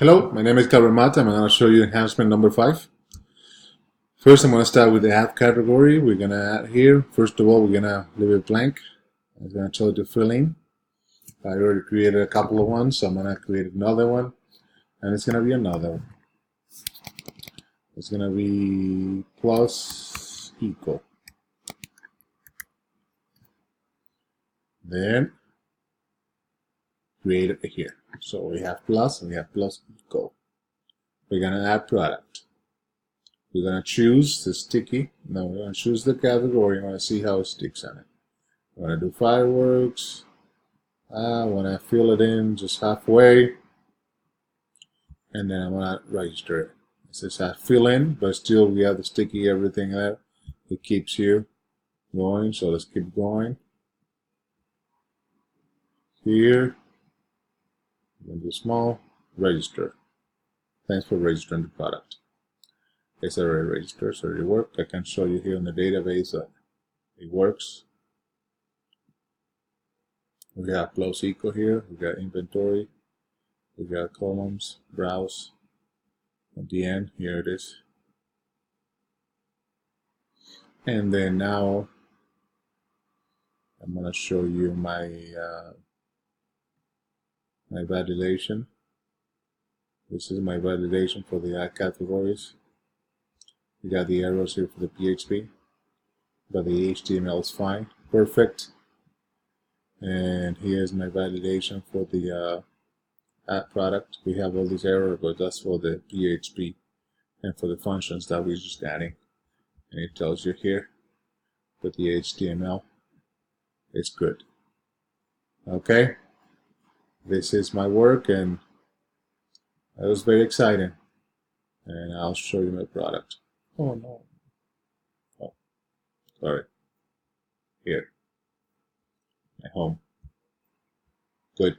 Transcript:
Hello, my name is Gabriel Mata. I'm going to show you enhancement number 5. First, I'm going to start with the add category. We're going to add here. First of all, we're going to leave it blank. I'm going to tell it to fill in. I already created a couple of ones, so I'm going to create another one. And it's going to be another one. It's going to be plus equal. Then create it here. So we have plus and we have plus equal. We're going to add product. We're going to choose the sticky. No, we're going to choose the category. I want to see how it sticks on it. I'm going to do fireworks. I want to fill it in just halfway. And then I'm going to register it. It says I fill in, but still we have the sticky, everything there. It keeps you going. So let's keep going. Here. I'm going to do small. Register. Thanks for registering the product. It's already registered, so it worked. I can show you here in the database that it works. We have plus equal here. We got inventory. We got columns, browse. At the end, here it is. And then now I'm going to show you my validation. This is my validation for the add categories. We got the arrows here for the PHP, but the HTML is fine, perfect. And here's my validation for the add product. We have all these errors, but that's for the PHP and for the functions that we're just adding. And it tells you here that the HTML is good. Okay, this is my work, and it was very exciting. And I'll show you my product. Oh no. Oh, sorry. Here. My home. Good.